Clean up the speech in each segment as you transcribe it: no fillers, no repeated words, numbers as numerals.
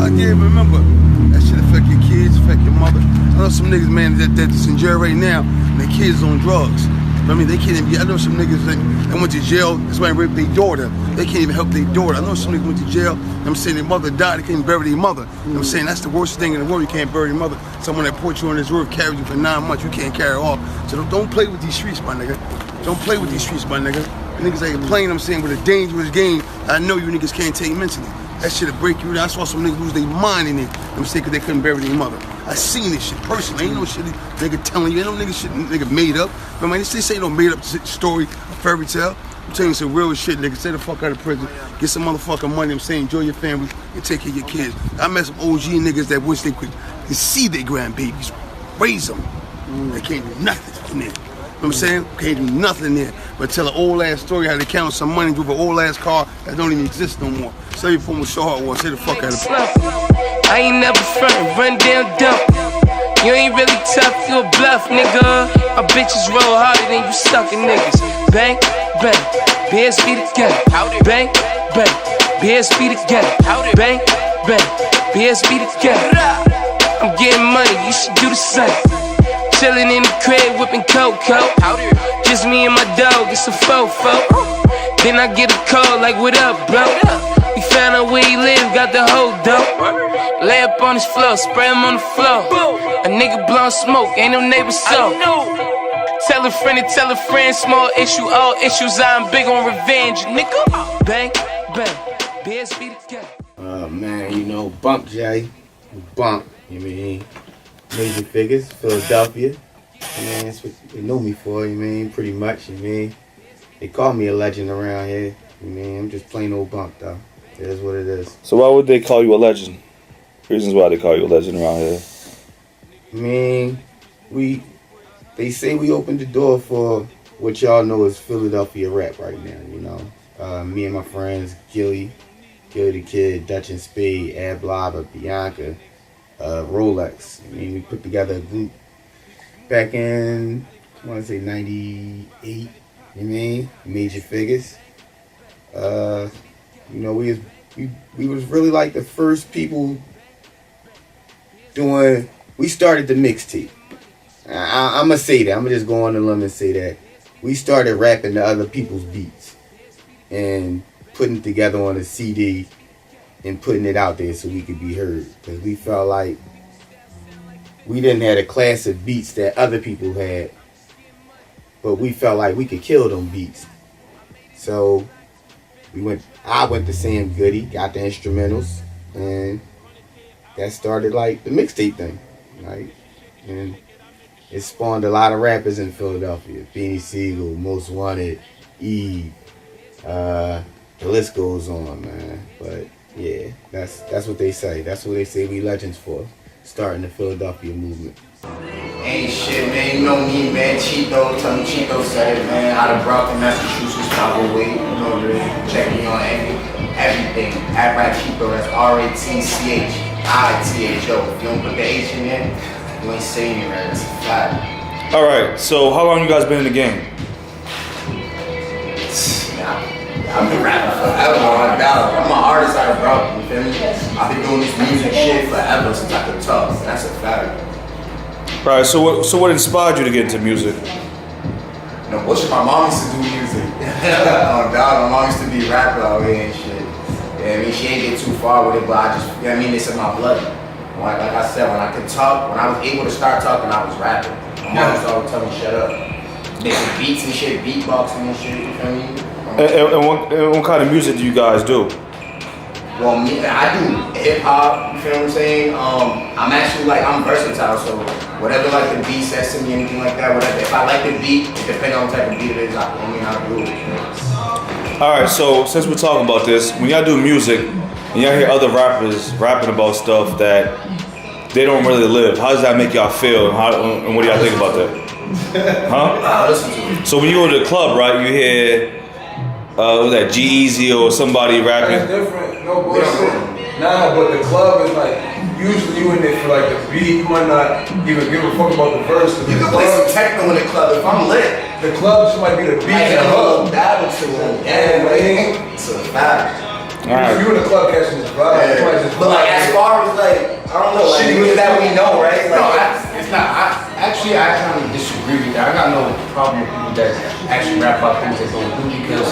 Yeah, remember, that shit affect your kids, affect your mother. I know some niggas, man, that's in jail right now, and their kids on drugs. I mean, they can't even I know some niggas that went to jail, that's why they raped their daughter. They can't even help their daughter. I know some niggas went to jail, I'm saying their mother died, they can't even bury their mother. I'm saying that's the worst thing in the world, you can't bury your mother. Someone that put you on this roof, carried you for 9 months, you can't carry her off. So don't play with these streets, my nigga. Don't play with these streets, my nigga. Niggas ain't playing, I'm saying, with a dangerous game. I know you niggas can't take mentally. That shit'll break you down. I saw some niggas lose their mind in it. I'm saying, cause they couldn't bury their mother. I seen this shit personally. Ain't no shit nigga telling you. Ain't no nigga shit nigga made up. But man, this ain't no made up story, a fairy tale. I'm telling you some real shit, nigga. Stay the fuck out of prison. Get some motherfucking money. I'm saying, enjoy your family and take care of your kids. I met some OG niggas that wish they could see their grandbabies, raise them. They can't do nothing from there. You know what I'm saying? Can't do nothing there but tell an old ass story how they count some money, drove an old ass car that don't even exist no more. Say your former show hard war, say the fuck out of it. I ain't never frontin', run down dump. You ain't really tough, you a bluff, nigga. My bitches roll harder than you suckin' niggas. Bang, bang, BSB the gang. Bang, bang, BSB the gang. Bang, bang, BSB the gang. I'm getting money, you should do the same. Chillin' in the crib, whipping cocoa. Just me and my dog, it's a fofo. Then I get a call like, what up, bro? We found out where he live, got the whole dope. Lay up on his floor, spray him on the floor. A nigga blowin' smoke, ain't no neighbor so. Tell a friend to tell a friend, small issue, all issues. I'm big on revenge, nigga. Bang, bang, BSB the gang. Oh man, you know, Bump J. Bump, you mean? Major Figures, Philadelphia. Man, that's what they know me for, you mean, pretty much, you mean. They call me a legend around here, you mean. I'm just plain old Bump, though. It is what it is. So why would they call you a legend? Reasons why they call you a legend around here. I mean, they say we opened the door for what y'all know is Philadelphia rap right now, you know. Me and my friends, Gilly the Kid, Dutch and Spade, Ad Blobber, Bianca, Rolex. I mean, we put together a group back in, I want to say 98, you mean, Major Figures. You know, we was really like the first people doing, we started the mixtape. I'm going to say that, I'm going to just go on the limb and say that. We started rapping to other people's beats and putting it together on a CD and putting it out there so we could be heard. Because we felt like we didn't have a class of beats that other people had, but we felt like we could kill them beats. So I went to Sam Goody, got the instrumentals, and that started like the mixtape thing. Like, and it spawned a lot of rappers in Philadelphia. Beanie Siegel, Most Wanted, Eve, the list goes on, man. But yeah, that's what they say. That's what they say we legends for. Starting the Philadelphia movement. Ain't shit, man. You know me, man. Cheeto, tell me Cheeto said it, man. Out of Brockton, Massachusetts, Chicago, you know, really check me on everything. At Rat Cheeto, that's RATCHITHO. If you don't put the H in there, you ain't saying it right. That's a fact. All right. So how long you guys been in the game? I've been rapping forever, no doubt. I'm an artist out of Brockton, you feel me? I've been doing this music shit forever since I could talk. That's a fact. Right. So what inspired you to get into music? No bullshit. My mom used to do music. Oh, dog. My mom used to be a rapper out here and shit. Yeah, I mean, she ain't get too far with it, but I just, you know what I mean? It's in my blood. Like I said, when I could talk, when I was able to start talking, I was rapping. My mom used to always tell me, shut up. Making beats and shit, beatboxing and shit, you feel me? And what kind of music do you guys do? Well, me, I do hip hop, you feel what I'm saying? I'm actually like, I'm versatile, so whatever like the beat says to me, anything like that, whatever. If I like the beat, depending on what type of beat it is, I'll do it. All right, so since we're talking about this, when y'all do music and y'all hear other rappers rapping about stuff that they don't really live, how does that make y'all feel? And what do y'all think about that? Huh? So when you go to the club, right, you hear was that G-Eazy or somebody rapping? That's different. No bullshit. Nah, but the club is like, usually you in there for like the beat. You might not even give a fuck about the verse. You can play some techno in the club if I'm lit. The club just might be the beat and the hook. Dab to them. Yeah, man. It's a fact. Right. If you in the club catching this vibe, yeah. But like as far far as like, I don't know, like niggas that we know, right? Like, No, it's not. I kind of disagree with that. I got no problem with people that actually rap about things they don't do because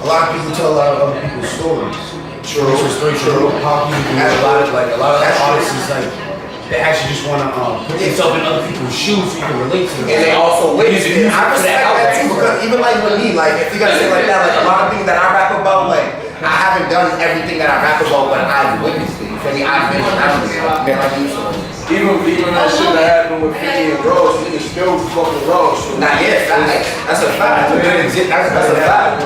a lot of people tell a lot of other people's stories. True. How can you do a lot of artists is like they actually just want to put themselves in other people's shoes so you can relate to them. and they also witness it. I respect that too because even like with me, like if you gotta say like that, like a lot of things that I rap about, like I haven't done everything that I rap about, but I've witnessed it. You feel me? I've been around it. Even that shit that happened with 50 and Rose, niggas still fucking Rose. Not yet. That's a fact. That's a fact.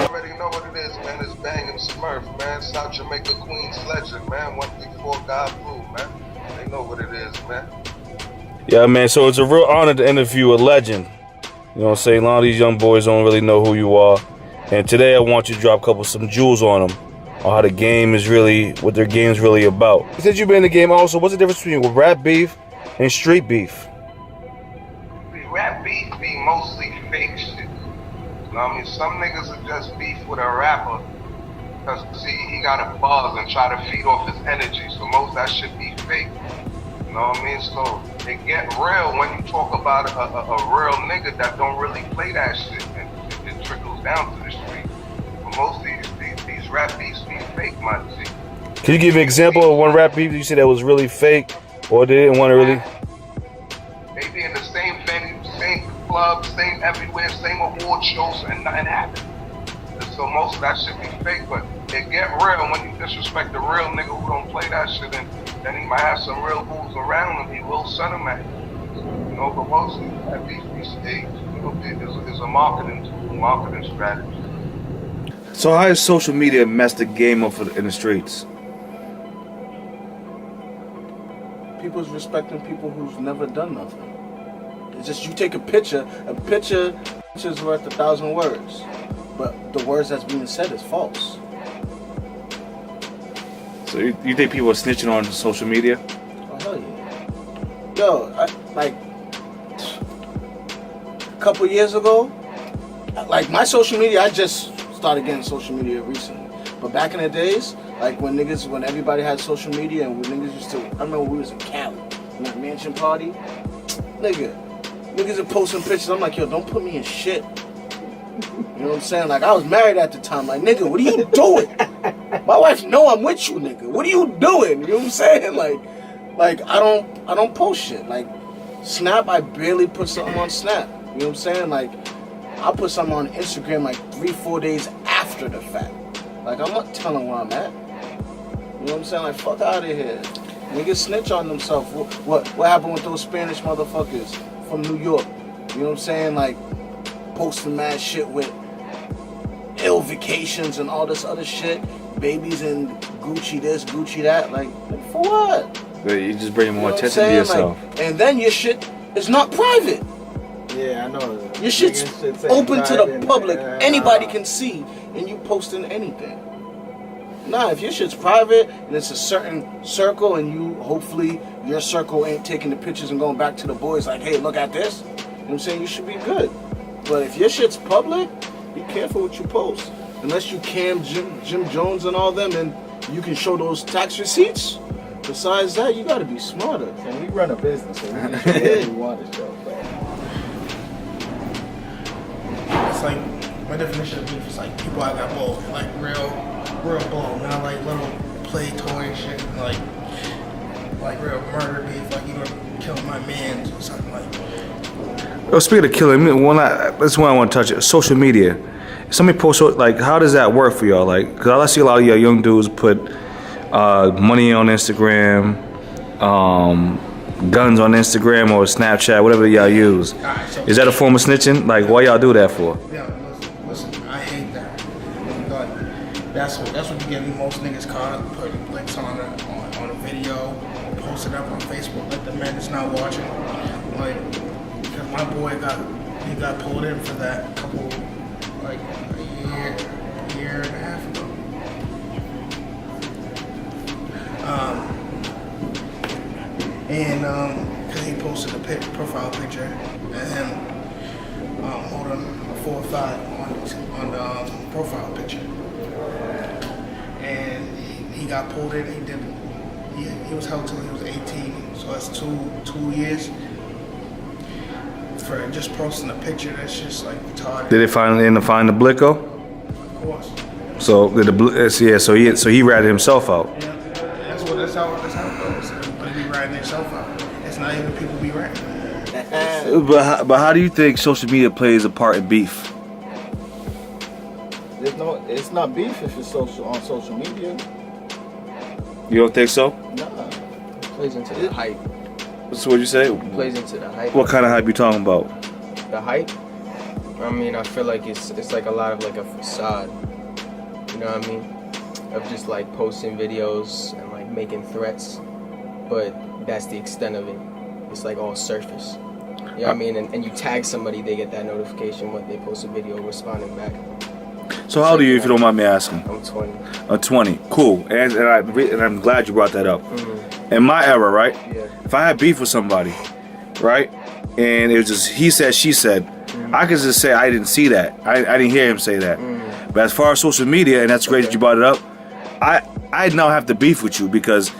Already know what it is, man. It's Bang and Smurf, man. South Jamaica Queens legend, man. 134 God Blue, man. They know what it is, man. Yeah, man. So it's a real honor to interview a legend. You know what I'm saying? A lot of these young boys don't really know who you are. And today I want you to drop some jewels on them. On how the game is really, what their game's really about. Since you've been in the game also, what's the difference between rap beef and street beef? Rap beef be mostly fake shit. You know what I mean? Some niggas are just beef with a rapper because, see, he got a buzz and try to feed off his energy. So most of that shit be fake. You know what I mean? So it get real when you talk about a real nigga that don't really play that shit and it trickles down to the street. But most of these rap beefs be fake, man. See? Can you give an example of one rap beef you said that was really fake or they didn't want to really? They be in the same venue, same club, same everywhere, same award shows, and nothing happened. And so most of that shit be fake, but it get real when you disrespect the real nigga who don't play that shit, and then he might have some real fools around him. He will send them at you. You know, but mostly that beef be staged. You know, it's a marketing tool, marketing strategy. So how has social media messed the game up in the streets? People's respecting people who's never done nothing. It's just you take a picture is worth 1,000 words. But the words that's being said is false. So you think people are snitching on social media? Oh, hell yeah. Yo, like a couple years ago, like my social media, I just started getting social media recently. But back in the days, like when everybody had social media and when niggas used to, I remember we was in Cali, in that mansion party, niggas are posting pictures. I'm like, yo, don't put me in shit. You know what I'm saying? Like I was married at the time. Like, nigga, what are you doing? My wife know I'm with you, nigga. What are you doing? You know what I'm saying? Like I don't post shit. Like Snap, I barely put something on Snap. You know what I'm saying? Like I'll put something on Instagram like 3-4 days after the fact. Like I'm not telling where I'm at. You know what I'm saying? Like fuck out of here. Niggas snitch on themselves. What happened with those Spanish motherfuckers from New York? You know what I'm saying? Like posting mad shit with ill vacations and all this other shit. Babies and Gucci this, Gucci that. Like for what? But you just bring more attention to saying? yourself. Like, and then your shit is not private. Yeah, I know. Your shit's open to the public. Anybody can see, and you posting anything. Nah, if your shit's private and it's a certain circle, and you hopefully your circle ain't taking the pictures and going back to the boys like, hey, look at this. You know what I'm saying? You should be good. But if your shit's public, be careful what you post. Unless you cam Jim Jones and all them, and you can show those tax receipts. Besides that, you gotta be smarter. And we run a business, so we can show what we want to show. It's like my definition of beef is like people I got both, like real blow, not like little play toy shit, like real murder beef, like you gonna kill my man or something like. Oh, speaking of killing, that's one I want to touch. It. Social media. Somebody post like, how does that work for y'all? Like, cause I see a lot of y'all young dudes put money on Instagram, guns on Instagram or Snapchat, whatever y'all use. Is that a form of snitching? Like, why y'all do that for? Yeah, listen, I hate that. But that's what you get most niggas caught up putting links on a video, post it up on Facebook, like the man that's not watching. Like, because my boy got pulled in for that a year and a half ago. Because he posted a profile picture of him holding a 4-5 on the profile picture. And he got pulled in, he did he was held till he was 18, so that's two years for just posting a picture that's just like retarded. Did they finally end up finding the Blicko? Of course. So so he ratted himself out. Yeah, that's how it goes. Everybody be ratting themselves out. It's not even people be ratting. But how do you think social media plays a part in beef? It's not beef if it's on social media. You don't think so? Nah. It plays into the hype. So what'd you say? It plays into the hype. What kind of hype you talking about? The hype? I mean, I feel like it's like a lot of like a facade. You know what I mean? Of just like posting videos and like making threats, but that's the extent of it. It's like all surface. You know what I mean? And you tag somebody, they get that notification when they post a video responding back. So how old are you, if you don't mind me asking? I'm 20. 20. Cool. And I'm glad you brought that up. Mm-hmm. In my era, right? Yeah. If I had beef with somebody, right, and it was just he said, she said, I could just say I didn't see that. I didn't hear him say that. But as far as social media, and that's great that you brought it up, I now have to beef with you because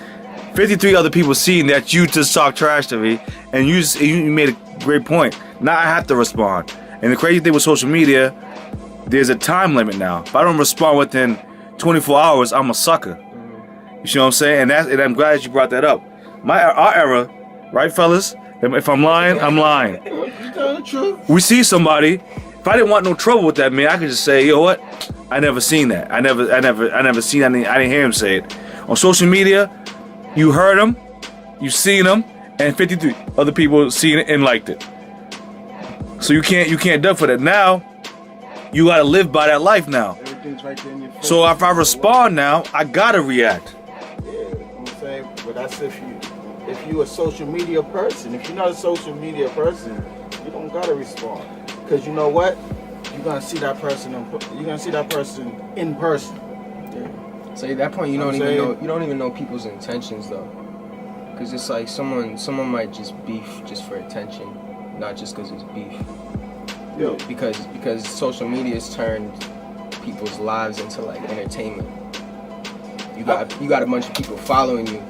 53 other people seeing that you just talk trash to me, and you made a great point. Now I have to respond. And the crazy thing with social media, there's a time limit now. If I don't respond within 24 hours, I'm a sucker. You see what I'm saying? And I'm glad that you brought that up. Our era, right, fellas? If I'm lying, I'm lying. You tell the truth. We see somebody. If I didn't want no trouble with that man, I could just say, you know what? I never seen that. I never seen that. I didn't hear him say it. On social media, you heard him, you seen him, and 53 other people seen it and liked it. So you can't duck for that. Now, you gotta live by that life now. Everything's right there in your face. So if I respond now, I gotta react. Yeah, I'm saying, but that's if you a social media person. If you're not a social media person, you don't gotta respond. Because you know what? You're gonna see that person. You're gonna see that person in person. Yeah. So at that point, you don't even know people's intentions though. Because it's like someone might just beef just for attention, not just because it's beef. Yeah. Because social media has turned people's lives into like entertainment. You got a bunch of people following you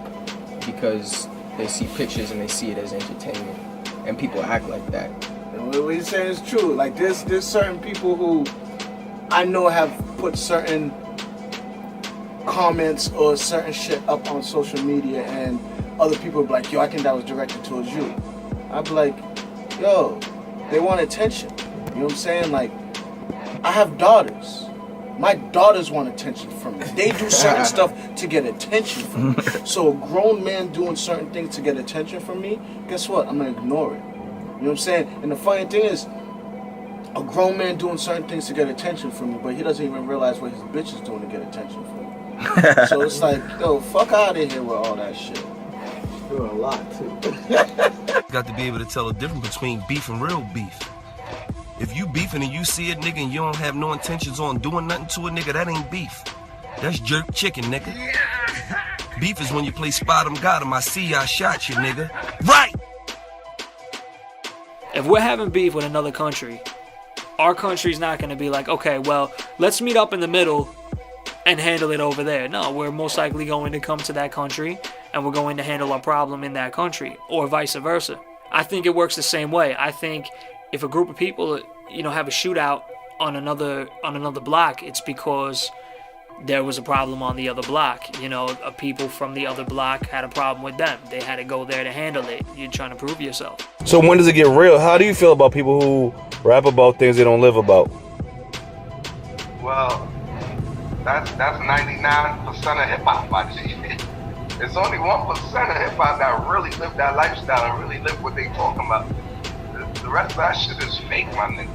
because they see pictures and they see it as entertainment, and people act like that. And what you're saying is true. Like there's certain people who I know have put certain comments or certain shit up on social media, and other people be like, yo, I think that was directed towards you. I'd be like, yo, they want attention. You know what I'm saying? Like, I have daughters. My daughters want attention from me. They do certain stuff to get attention from me. So a grown man doing certain things to get attention from me, guess what? I'm gonna ignore it. You know what I'm saying? And the funny thing is, a grown man doing certain things to get attention from me, but he doesn't even realize what his bitch is doing to get attention from me. So it's like, yo, fuck out of here with all that shit. She's doing a lot too. Got to be able to tell the difference between beef and real beef. If you beefing and you see it, nigga, and you don't have no intentions on doing nothing to it, nigga, that ain't beef. That's jerk chicken, nigga. Beef is when you play spot 'em, got 'em. I see you, I shot you, nigga. Right! If we're having beef with another country, our country's not going to be like, okay, well, let's meet up in the middle and handle it over there. No, we're most likely going to come to that country and we're going to handle our problem in that country, or vice versa. I think it works the same way. I think if a group of people, have a shootout on another block, it's because there was a problem on the other block. People from the other block had a problem with them. They had to go there to handle it. You're trying to prove yourself. So when does it get real? How do you feel about people who rap about things they don't live about? Well, that's 99% of hip hop, my G. It's only 1% of hip hop that really live that lifestyle and really live what they talking about. The rest of that shit is fake, my nigga.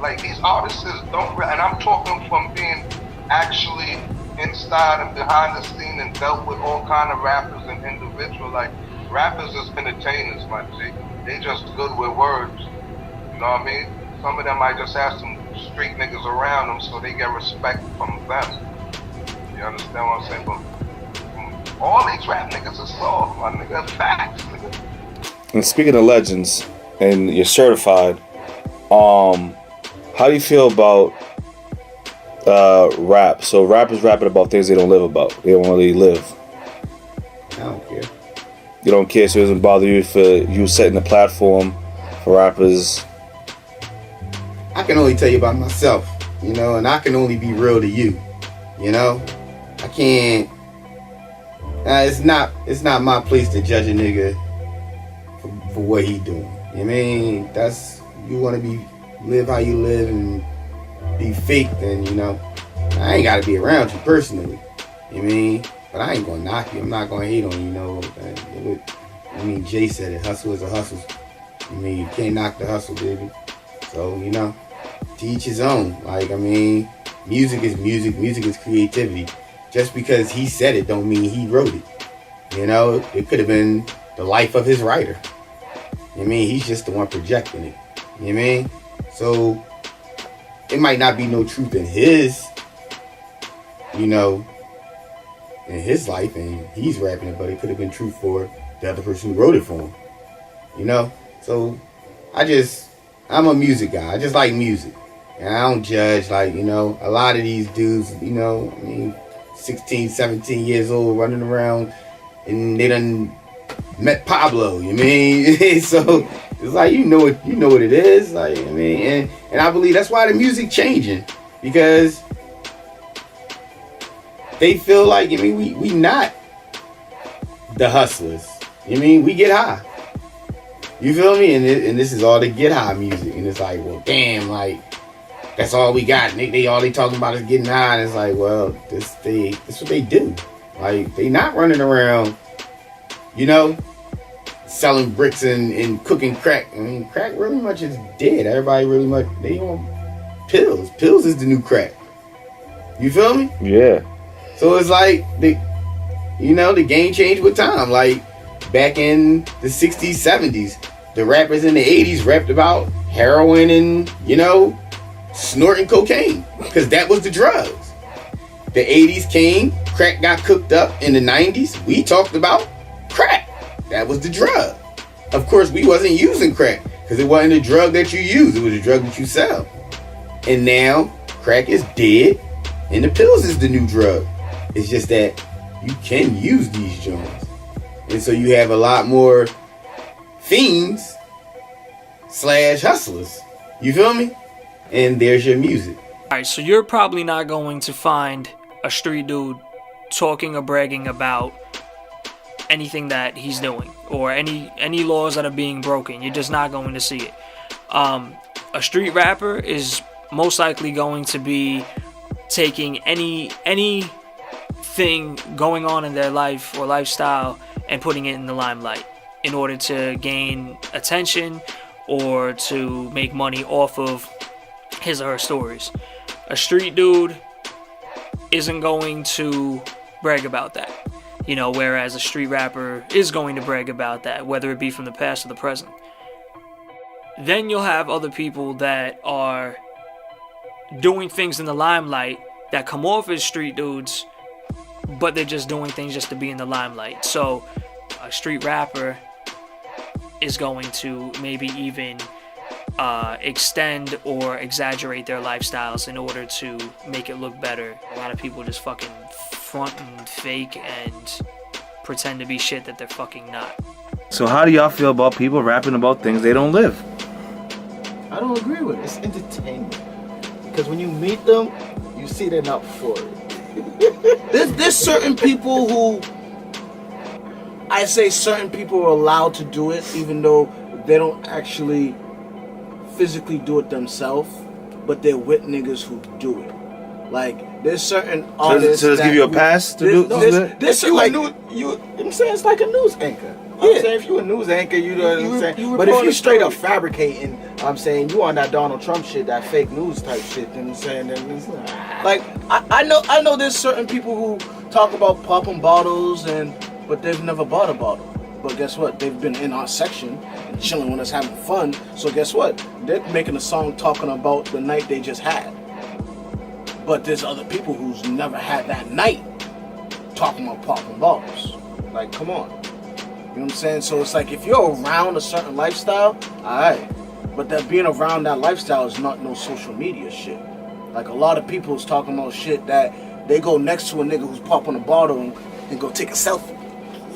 Like, these artists don't, and I'm talking from being actually inside and behind the scene and dealt with all kind of rappers and individuals. Like, rappers is entertainers, my G. They just good with words. You know what I mean? Some of them might just have some street niggas around them so they get respect from them. You understand what I'm saying? But all these rap niggas are soft, my nigga. Facts, nigga. And speaking of legends, and you're certified, how do you feel about rap? So rappers rapping about things they don't live about. They don't really live. I don't care. You don't care, so it doesn't bother you for you setting the platform for rappers? I can only tell you about myself, you know, and I can only be real to you, you know. I can't. It's not my place to judge a nigga for what he doing. You know what I mean? That's, you want to live how you live and be fake, then, you know, I ain't got to be around you personally. You know what I mean? But I ain't gonna knock you. I'm not gonna hate on you, you know. I mean, Jay said it. Hustle is a hustle. I mean, you can't knock the hustle, baby. So, you know, to each his own. Like, I mean, music is music. Music is creativity. Just because he said it don't mean he wrote it. You know, it could have been the life of his writer. You know what I mean? He's just the one projecting it. You know what I mean? So, it might not be no truth in his, you know, in his life, and he's rapping it, but it could have been true for the other person who wrote it for him. You know? So, I'm a music guy. I just like music. And I don't judge, like, you know, a lot of these dudes, you know, I mean, 16, 17 years old running around, and they done met Pablo, you mean? So, it's like, you know what it is, like, I mean, and I believe that's why the music changing, because they feel like, I mean, we not the hustlers. You mean, we get high. You feel me? And this is all the get high music. And it's like, well, damn, like, that's all we got. They all they talking about is getting high. And it's like, well, this what they do. Like, they not running around, you know, selling bricks and cooking crack. I mean, crack really much is dead. Everybody really much, they on pills. Pills is the new crack. You feel me? Yeah. So it's like, the game changed with time. Like, back in the 60s, 70s, the rappers in the 80s rapped about heroin and, you know, snorting cocaine, because that was the drugs. The 80s came, crack got cooked up. In the 90s, we talked about crack. That was the drug. Of course, we wasn't using crack, because it wasn't a drug that you use. It was a drug that you sell. And now, crack is dead, and the pills is the new drug. It's just that you can use these joints. And so you have a lot more fiends / hustlers. You feel me? And there's your music. Alright, so you're probably not going to find a street dude talking or bragging about anything that he's doing, or any laws that are being broken. You're just not going to see it. A street rapper is most likely going to be taking anything going on in their life or lifestyle and putting it in the limelight in order to gain attention or to make money off of his or her stories. A street dude isn't going to brag about that, you know, whereas a street rapper is going to brag about that, whether it be from the past or the present. Then you'll have other people that are doing things in the limelight that come off as street dudes, but they're just doing things just to be in the limelight. So a street rapper is going to maybe even extend or exaggerate their lifestyles in order to make it look better. A lot of people just fucking front and fake and pretend to be shit that they're fucking not. So how do y'all feel about people rapping about things they don't live? I don't agree with it. It's entertainment. Because when you meet them, you see they're not for it. There's certain people who, I say certain people are allowed to do it, even though they don't actually physically do it themselves, but they're with niggas who do it. Like, there's certain artists. So let's give you a pass to do that? I'm saying it's like a news anchor. I'm saying if you a news anchor, you know what I'm saying. But if you straight up fabricating, I'm saying you on that Donald Trump shit, that fake news type shit, then I'm saying that it's like I know there's certain people who talk about popping bottles but they've never bought a bottle. But guess what? They've been in our section and chilling with us, having fun. So guess what? They're making a song talking about the night they just had. But there's other people who's never had that night talking about popping bottles. Like, come on. You know what I'm saying? So it's like, if you're around a certain lifestyle, alright. But that being around that lifestyle is not no social media shit. Like, a lot of people is talking about shit that they go next to a nigga who's popping a bottle and go take a selfie.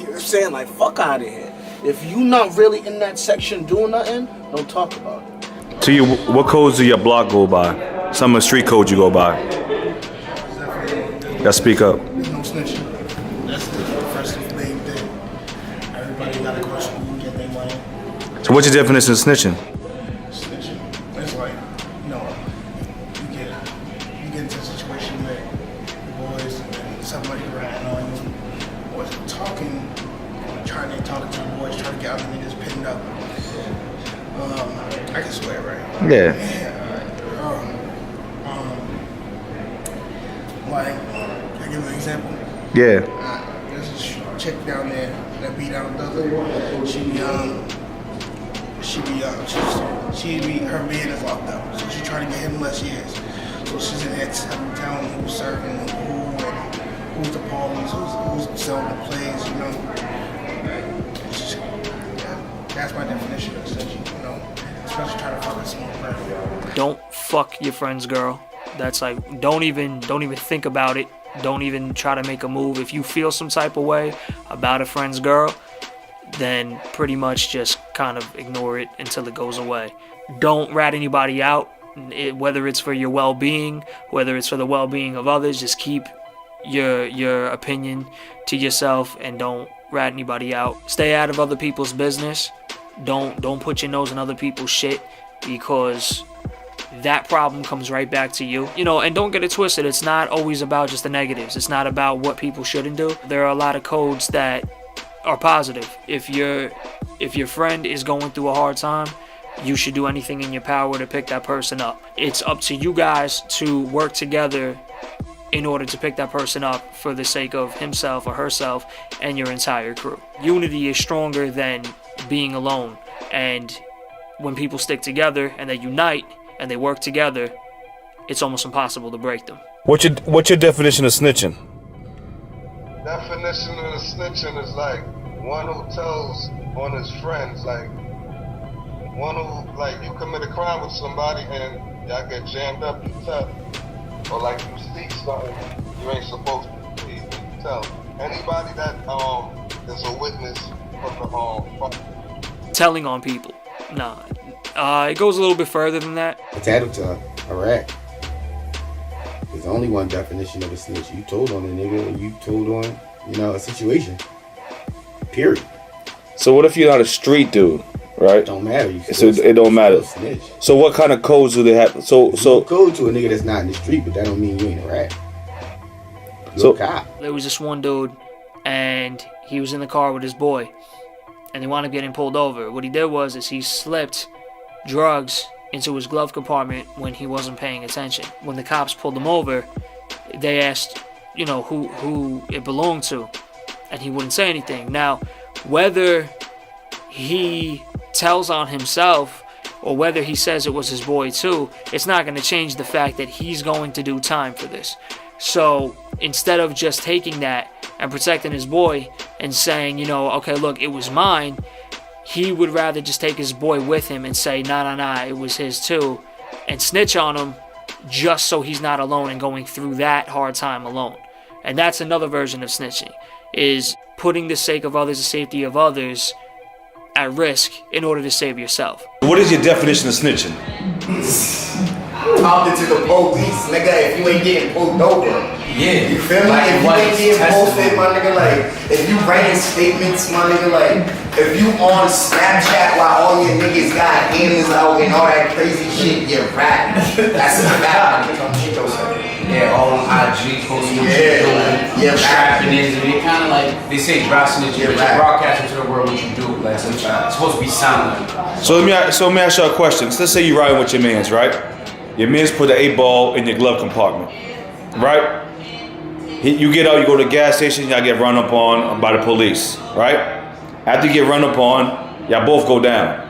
You know what I'm saying? Like, fuck out of here. If you not really in that section doing nothing, don't talk about it. To you, what codes do your block go by? Some of the street codes you go by? Gotta speak up. There's no snitching. That's the first main thing. Everybody gotta go to school and get their money. So what's your definition of snitching? Snitching. It's like, you know, you get into a situation where the boys and somebody ratting on you, or talking to the boys, trying to get other niggas pinned up. I can swear, right? Yeah. Like, I give you an example. Yeah. There's this chick down there that beat out another. Her man is locked up, so she's trying to get him less years. So she's in there telling him who's serving who's the police, who's selling the plays, you know. That's my definition of snitching, you know. Especially trying to fuck a small friend. Don't fuck your friend's girl. That's like, don't even think about it. Don't even try to make a move. If you feel some type of way about a friend's girl, then pretty much just kind of ignore it until it goes away. Don't rat anybody out, whether it's for your well-being, whether it's for the well-being of others. Just keep your opinion to yourself and don't rat anybody out. Stay out of other people's business. Don't put your nose in other people's shit, because that problem comes right back to you. You know, and don't get it twisted. It's not always about just the negatives. It's not about what people shouldn't do. There are a lot of codes that are positive. If your friend is going through a hard time, you should do anything in your power to pick that person up. It's up to you guys to work together in order to pick that person up for the sake of himself or herself and your entire crew. Unity is stronger than being alone. And when people stick together and they unite and they work together, it's almost impossible to break them. What's your definition of snitching? Definition of snitching is like one who tells on his friends, like one who, like, you commit a crime with somebody and y'all get jammed up, you tell. Or like you see something you ain't supposed to see, you tell. Anybody that is a witness for the Telling on people. Nah. It goes a little bit further than that. Entitled to a rat. There's only one definition of a snitch. You told on a nigga, or you told on, you know, a situation. Period. So what if you're not a street dude, right? Don't matter. It don't matter. Snitch. So what kind of codes do they have? So code to a nigga that's not in the street, but that don't mean you ain't a rat. You're a cop. There was this one dude, and he was in the car with his boy, and they wound up getting pulled over. What he did was he slipped drugs into his glove compartment when he wasn't paying attention. When the cops pulled him over, they asked, you know, who it belonged to, and he wouldn't say anything. Now, whether he tells on himself or whether he says it was his boy too, it's not going to change the fact that he's going to do time for this. So instead of just taking that and protecting his boy and saying, you know, okay, look, it was mine, he would rather just take his boy with him and say, nah, it was his too, and snitch on him just so he's not alone and going through that hard time alone. And that's another version of snitching, is putting the sake of others, the safety of others at risk in order to save yourself. What is your definition of snitching? Talking to the police, nigga, if you ain't getting pulled over. Yeah. You feel me? Like, If you ain't getting posted, my nigga, like, if you writing statements, my nigga, like, if you on Snapchat while all your niggas got hands out and all that crazy shit, you're rapping. That's a fact, my nigga. Don't cheat those Yeah, all on IG, posting what you're doing, trapping is, and it kind of like, they say drop snitching, but you're broadcasting to the world what you do. Like, it's supposed to be sound. So let me ask you a question. Let's say you're riding with your mans, right? Your mans put the 8-ball in your glove compartment, right? You get out, you go to the gas station, y'all get run up on by the police, right? After you get run up on, y'all both go down,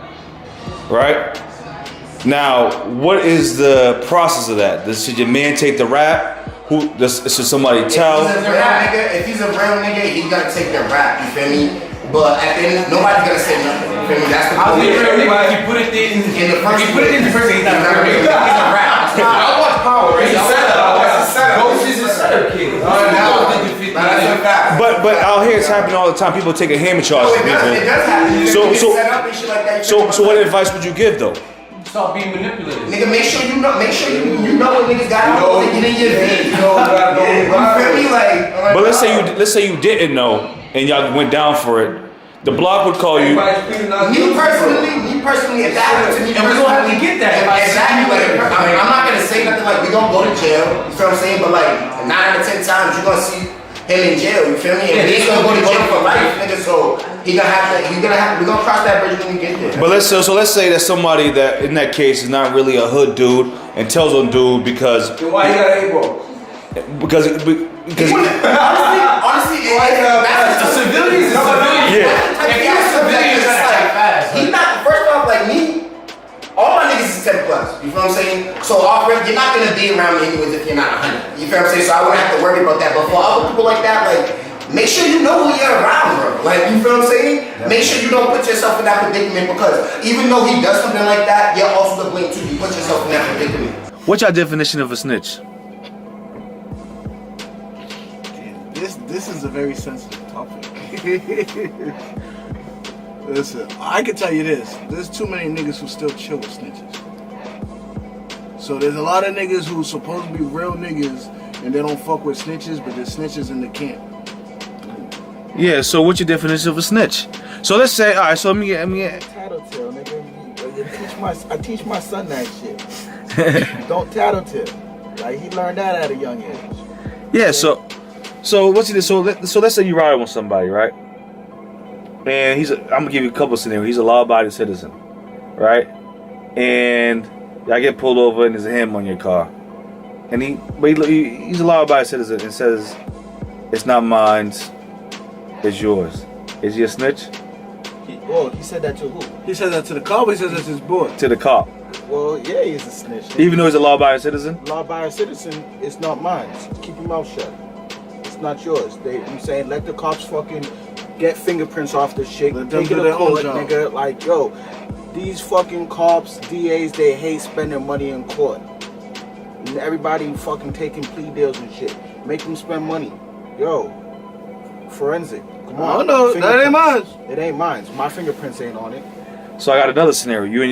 right? Now, what is the process of that? Should your man take the rap? Should somebody tell? If he's a real nigga, he gotta take the rap, you feel me? But at the end, nobody's gonna say nothing. You feel me? That's the point. If you put it in the first, he's not real. He's a rap. I watch Power, right? It's a setup. Ghost is a setup kid. 50. That's a fact. But out here it's happening all the time. People taking hammer charges for people. It does happen. Set up and shit like that. So what advice would you give though? Stop being manipulated. Nigga, make sure you know what niggas got to get in your feet. You feel me? Like, But let's say you didn't know and y'all went down for it. The block would call you. Me personally, if that happened to me, and we're gonna have to get that. Exactly. Like, I'm not gonna say nothing like we gonna go to jail. You feel what I'm saying? But like 9 out of 10 times you're gonna see him in jail. You feel me? And he's gonna go to jail for life, nigga. So we're gonna cross that bridge when we get there. But let's say that somebody that in that case is not really a hood dude and tells on dude because. Then why he got A-ball? Because honestly, that's a civilian. Yeah. He's not, first off, like me, all my niggas is 10 plus. You feel what I'm saying? So you're not gonna be around me anyways if you're not 100. You feel what I'm saying? So I wouldn't have to worry about that. But for other people like that, like, make sure you know who you're around, bro. Like, you feel what I'm saying? Make sure you don't put yourself in that predicament because even though he does something like that, you're also to blame too. You put yourself in that predicament. What's your definition of a snitch? This is a very sensitive topic. Listen, I can tell you this. There's too many niggas who still chill with snitches. So there's a lot of niggas who supposed to be real niggas and they don't fuck with snitches, but there's snitches in the camp. Yeah, so what's your definition of a snitch? So let's say, alright, so let me get Tattletale, nigga. I teach my son that shit. Don't tattletale. Like, he learned that at a young age. Yeah, so what's it? So let's say you ride with somebody, right? And I'm gonna give you a couple of scenarios. He's a law-abiding citizen, right? And I get pulled over and there's him on your car, and he's a law-abiding citizen and says it's not mine, it's yours. Is he a snitch? He said that to who? He said that to the cop. He says that's his boy. To the cop. Well, yeah, he's a snitch. Even though he's a law-abiding citizen. Law-abiding citizen, it's not mine. Keep your mouth shut. It's not yours. I'm saying let the cops fucking get fingerprints off this shit. Take it to court, nigga. Like, yo, these fucking cops, DAs, they hate spending money in court. And everybody fucking taking plea deals and shit. Make them spend money. Yo, forensic. Come on. No, that ain't mine. It ain't mine. My fingerprints ain't on it. So I got another scenario. You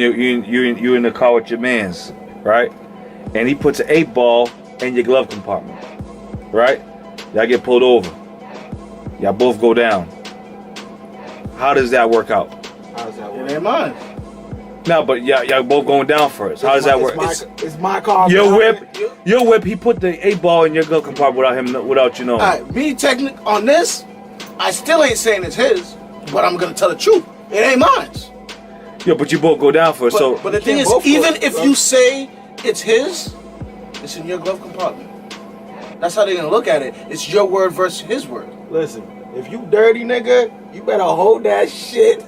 in the car with your mans, right? And he puts an 8-ball in your glove compartment, right? Y'all get pulled over. Y'all both go down. How does that work out? How does that work? It ain't mine. No, but y'all both going down first. How does that work? It's my car. Your whip. He put the 8-ball in your glove compartment without you knowing. All right, me technically on this, I still ain't saying it's his, but I'm gonna tell the truth. It ain't mine. Yeah, but you both go down first. But the thing is, even if you say it's his, it's in your glove compartment. That's how they're gonna look at it. It's your word versus his word. Listen, if you dirty nigga, you better hold that shit.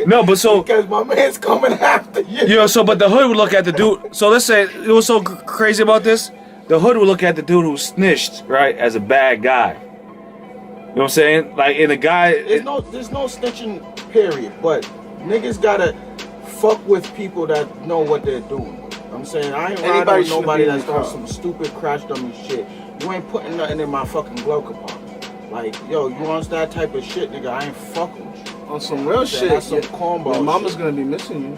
No, but so because my man's coming after you. You know, so but the hood would look at the dude. So let's say it was so crazy about this. The hood would look at the dude who snitched, right, as a bad guy. You know what I'm saying? Like in a guy. There's no snitching, period. But niggas gotta fuck with people that know what they're doing. I'm saying I ain't riding with nobody that's doing some stupid crash dummy shit. You ain't putting nothing in my fucking glove compartment. Like, yo, you on that type of shit, nigga? I ain't fucking with you. On some real shit. That's some cornball. Your mama's shit. gonna be missing you.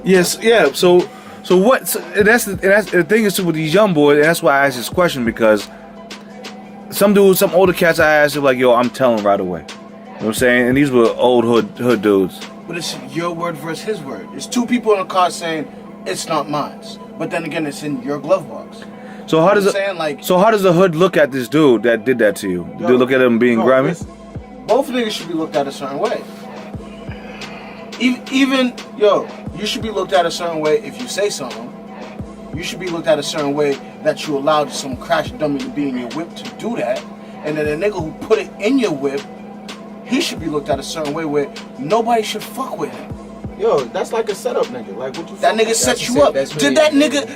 Yes, yeah. So what? And that's the thing is too with these young boys, and that's why I asked this question because some dudes, some older cats, I asked them like, yo, I'm telling right away. You know what I'm saying? And these were old hood dudes. But it's your word versus his word. It's two people in a car saying it's not mine, but then again, it's in your glove box. So how does the hood look at this dude that did that to you? Do they look at him being grimy? Listen, both niggas should be looked at a certain way. Even you should be looked at a certain way if you say something. You should be looked at a certain way that you allowed some crash dummy to be in your whip to do that, and then a nigga who put it in your whip, he should be looked at a certain way where nobody should fuck with him. Yo, that's like a setup nigga. Like what you? That nigga set you up. Did that nigga?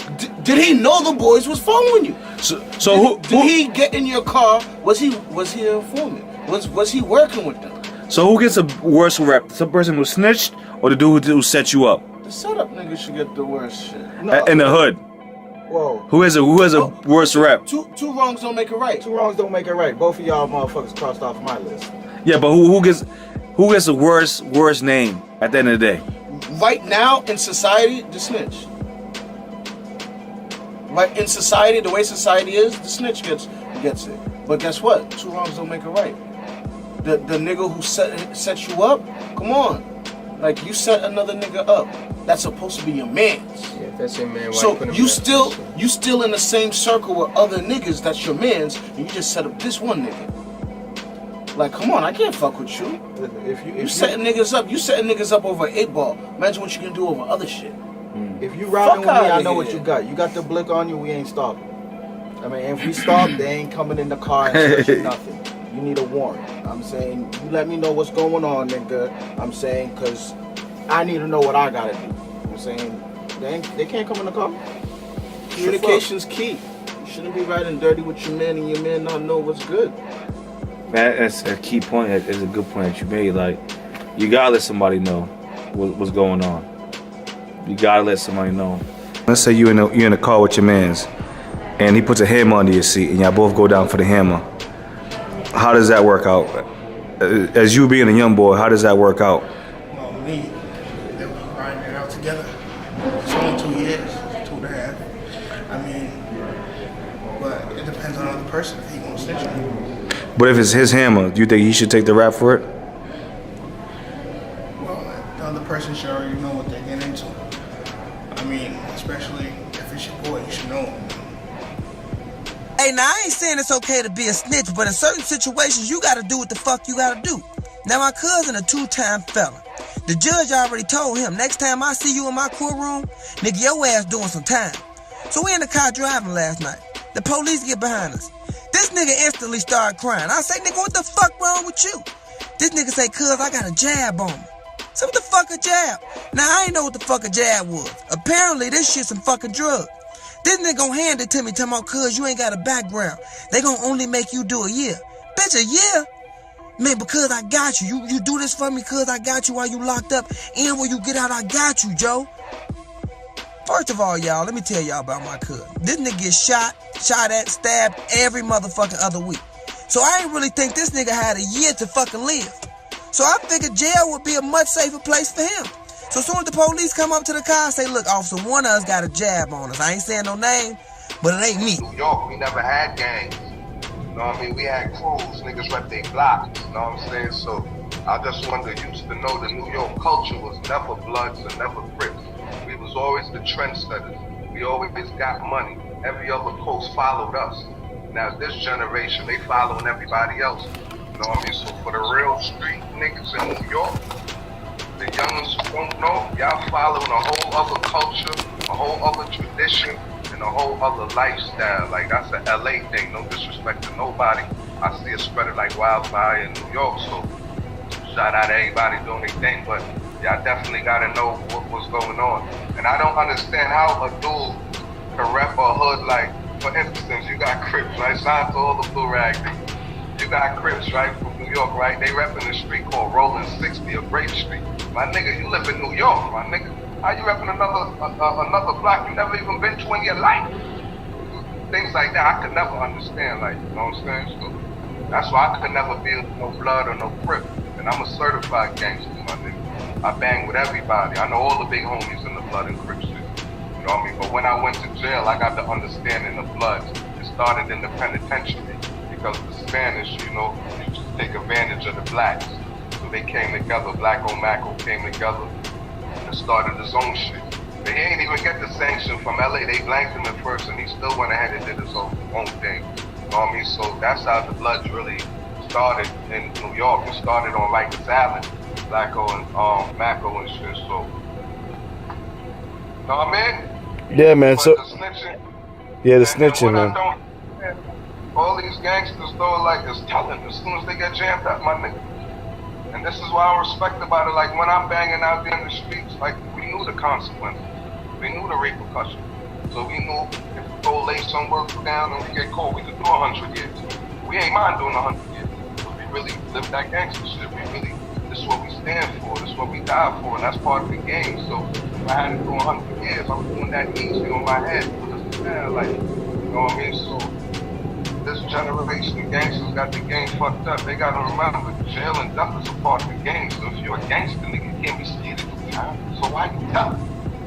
Did he know the boys was following you? So did he get in your car? Was he an informant? Was he working with them? So who gets a worse rep? The person who snitched or the dude who set you up? The setup nigga should get the worst shit. In the hood. Whoa. Who has a worse rep? Two wrongs don't make it right. Two wrongs don't make it right. Both of y'all motherfuckers crossed off my list. Yeah, but who gets the worst name at the end of the day? Right now in society, the snitch. Right in society, the way society is, the snitch gets it. But guess what? Two wrongs don't make it right. The nigga who set you up, come on. Like, you set another nigga up. That's supposed to be your man's. Yeah, if that's your man, why so put him you still in the same circle with other niggas that's your man's, and you just set up this one nigga. Like, come on, I can't fuck with you. If you setting niggas up, you setting niggas up over an 8-ball. Imagine what you can do over other shit. If you riding with me, I know what you got. You got the blick on you, we ain't stopping. I mean, if we stop, they ain't coming in the car and searching nothing. You need a warrant. I'm saying, you let me know what's going on, nigga. I'm saying, because I need to know what I gotta do. I'm saying, they can't come in the car. Communication's key. You shouldn't be riding dirty with your man and your man not know what's good. That's a key point. It's a good point that you made. Like, you gotta let somebody know what's going on. You gotta let somebody know. Let's say you're in the car with your mans, and he puts a hammer under your seat, and y'all both go down for the hammer. How does that work out? As you being a young boy, how does that work out? Well, me, they were riding it out together. It's only 2 years, 2.5. I mean, but it depends on the other person if he gonna snitch on you. But if it's his hammer, do you think he should take the rap for it? Well, the other person should already know what they get into. I mean, especially if it's your boy, you should know him. Hey, now I ain't saying it's okay to be a snitch, but in certain situations, you gotta do what the fuck you gotta do. Now, my cousin a 2-time felon. The judge already told him, next time I see you in my courtroom, nigga, your ass doing some time. So we in the car driving last night. The police get behind us. This nigga instantly started crying. I say, nigga, what the fuck wrong with you? This nigga say, cuz I got a jab on me. So what the fuck a jab? Now, I ain't know what the fuck a jab was. Apparently, this shit some fucking drugs. This nigga gon' hand it to me, talking about, cuz you ain't got a background. They gon' only make you do a year. Bitch, a year? Man, because I got you. You do this for me because I got you while you locked up. And when you get out, I got you, Joe. First of all, y'all, let me tell y'all about my cousin. This nigga gets shot at, stabbed every motherfucking other week. So I ain't really think this nigga had a year to fucking live. So I figured jail would be a much safer place for him. So as soon as the police come up to the car and say, look, officer, one of us got a jab on us. I ain't saying no name, but it ain't me. New York, we never had gangs. You know what I mean? We had crews, niggas rep their blocks. You know what I'm saying? So I just wanted to used to know the New York culture was never Bloods and never Crips. We was always the trendsetters. We always got money. Every other post followed us. Now this generation, they following everybody else. You know what I mean? So for the real street niggas in New York, the youngins who don't know, y'all following a whole other culture, a whole other tradition, and a whole other lifestyle. Like, that's an LA thing, no disrespect to nobody. I see it spreading like wildfire in New York, so shout out to everybody doing their thing, but y'all definitely gotta know what's going on. And I don't understand how a dude can rep a hood like, for instance, you got Crips, right? Shout out to all the blue rag niggas. You got Crips, right, from New York, right? They repping a street called Rolling 60 or Grape Street. My nigga, you live in New York, my nigga. How you repping another block you never even been to in your life? Things like that I could never understand, like, you know what I'm saying? So that's why I could never be no Blood or no Crip. And I'm a certified gangster, my nigga. I bang with everybody. I know all the big homies in the Blood and Crip shit. You know what I mean? But when I went to jail, I got the understanding of Bloods. It started in the penitentiary because the Spanish, you know, used to take advantage of the blacks. So they came together, Blacko Macko came together and started his own shit. But he ain't even get the sanction from LA. They blanked him at first and he still went ahead and did his own thing. You know what I mean? So that's how the Bloods really started in New York. It started on Rikers Island, Blacko and Macko and shit, so. You know what I mean? Yeah, man. But So the snitching, yeah, the snitching, man. All these gangsters though, like, is telling as soon as they get jammed up, my nigga. And this is why I respect about it. Like, when I'm banging out there in the streets, like, we knew the consequences. We knew the repercussions. So we knew if we go lay some work down and we get caught, we could do 100 years. We ain't mind doing 100 years. But we really live that gangster shit. This is what we stand for. This is what we die for. And that's part of the game. So if I had to do 100 years, I'm doing that easy on my head. Because now, like, you know what I mean? So this generation of gangsters got the game fucked up. They gotta remember, jail and death is a part of the game. So if you're a gangster, nigga, you can't be scared to do time. So why you tell?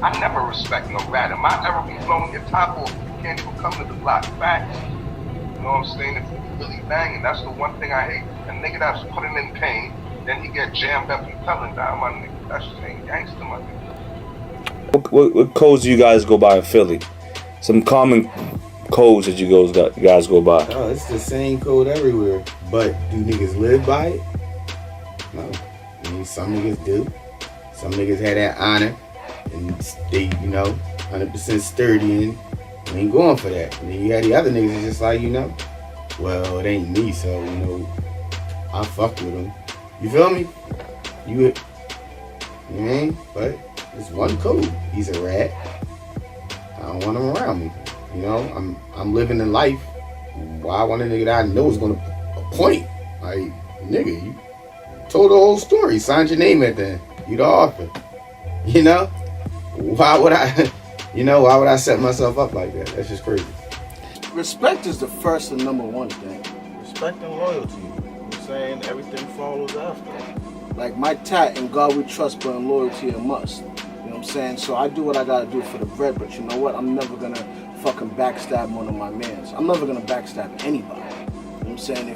I never respect no rat. Am I ever be blowing your top off? You can't even come to the block. Facts. You know what I'm saying? If you really banging, that's the one thing I hate. A nigga that's putting in pain, then he get jammed up and telling down, my nigga. That shit ain't gangster, my nigga. What codes do you guys go by in Philly? Some common codes that you guys go by. Oh, it's the same code everywhere. But do niggas live by it? No. I mean, some niggas do. Some niggas have that honor and they, 100% sturdy and ain't going for that. And then you have the other niggas that's just like, well, it ain't me, so, I fuck with them. You feel me? You know what I mean? But it's one code. He's a rat. I don't want him around me. I'm living in life. Why I want a nigga that I know is gonna appoint? Like, nigga, you told the whole story, signed your name at the end. You the author. Why would I set myself up like that? That's just crazy. Respect is the first and number one thing. Respect and loyalty. You know what I'm saying? Everything follows after. Like my tat, in God we trust, but in loyalty a must. You know what I'm saying? So I do what I gotta do for the bread, but you know what? I'm never gonna fucking backstab one of my mans. I'm never gonna backstab anybody. You know what I'm saying?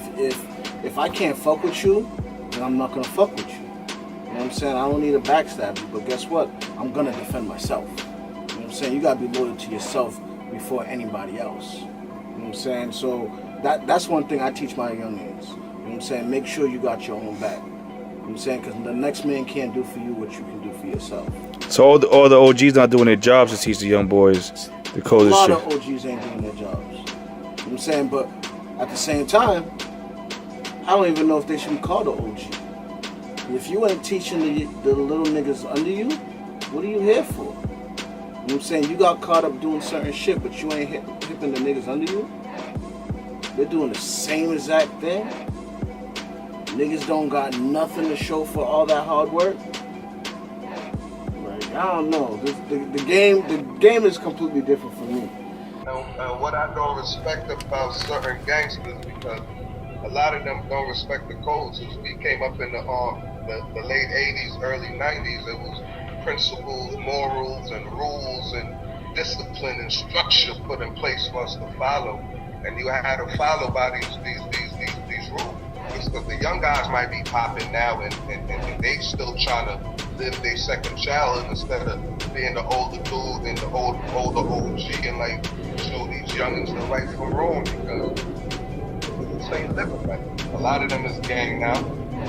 If I can't fuck with you, then I'm not gonna fuck with you. You know what I'm saying? I don't need to backstab you, but guess what? I'm gonna defend myself. You know what I'm saying? You gotta be loyal to yourself before anybody else. You know what I'm saying? So that's one thing I teach my youngins. You know what I'm saying? Make sure you got your own back. You know what I'm saying? Because the next man can't do for you what you can do for yourself. So all the OGs not doing their jobs to teach the young boys the code A of shit. lot of OGs ain't doing their jobs. You know what I'm saying? But at the same time, I don't even know if they should be called an OG. If you ain't teaching the little niggas under you, what are you here for? You know what I'm saying? You got caught up doing certain shit, but you ain't hipping the niggas under you. They're doing the same exact thing. Niggas don't got nothing to show for all that hard work. Like, I don't know. The game is completely different for me. And what I don't respect about certain gangsters, because a lot of them don't respect the codes. As we came up in the late 80s, early 90s, it was principles, morals, and rules, and discipline and structure put in place for us to follow. And you had to follow by these rules. Because the young guys might be popping now and they still trying to live their second childhood instead of being the older dude and the older OG and like show these youngins the right from wrong, because this ain't living right. A lot of them is gang now.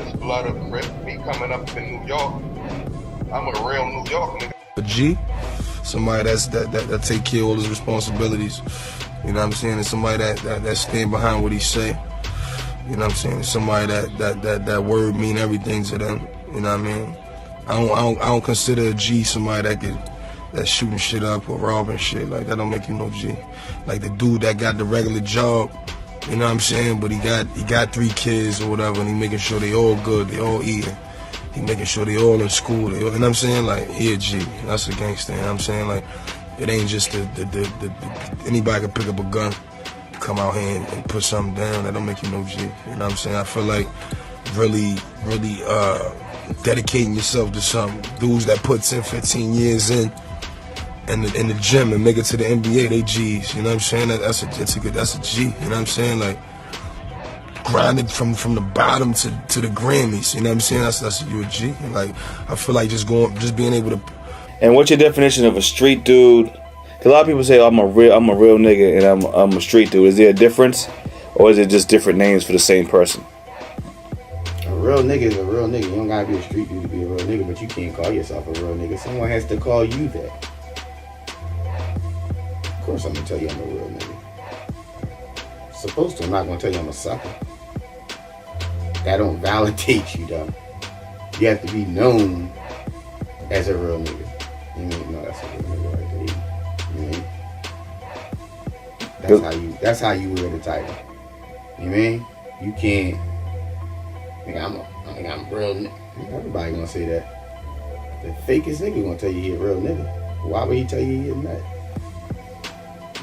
It's blood of Crip. Me coming up in New York, I'm a real New York nigga. A G, somebody that take care of all his responsibilities. You know what I'm saying? And somebody that stand behind what he say. You know what I'm saying? Somebody that word mean everything to them. You know what I mean? I don't consider a G somebody that's shooting shit up or robbing shit. Like, that don't make you no G. Like the dude that got the regular job, you know what I'm saying? But he got 3 kids or whatever, and he making sure they all good, they all eating. He making sure they all in school. You know what I'm saying? Like, he a G. That's a gangster. You know what I'm saying? Like, it ain't just anybody can pick up a gun, come out here and put something down. That don't make you no G. You know what I'm saying? I feel like really dedicating yourself to something. Dudes that put 10, 15 years in the gym and make it to the NBA, they G's. You know what I'm saying? That's a G. You know what I'm saying? Like, grinded from the bottom to the Grammys. You know what I'm saying? That's you a G. And like, I feel like just being able to. And what's your definition of a street dude? 'Cause a lot of people say, I'm a real nigga and I'm a street dude. Is there a difference, or is it just different names for the same person? A real nigga is a real nigga. You don't gotta be a street dude to be a real nigga, but you can't call yourself a real nigga. Someone has to call you that. Of course I'm gonna tell you I'm a real nigga. Supposed to, I'm not gonna tell you I'm a sucker. That don't validate you though. You have to be known as a real nigga. You mean, no, that's a real nigga right there. You mean? That's how you wear the title. You mean? You can't. I'm real nigga. Everybody gonna say that. The fakest nigga gonna tell you he a real nigga. Why would he tell you he a nut?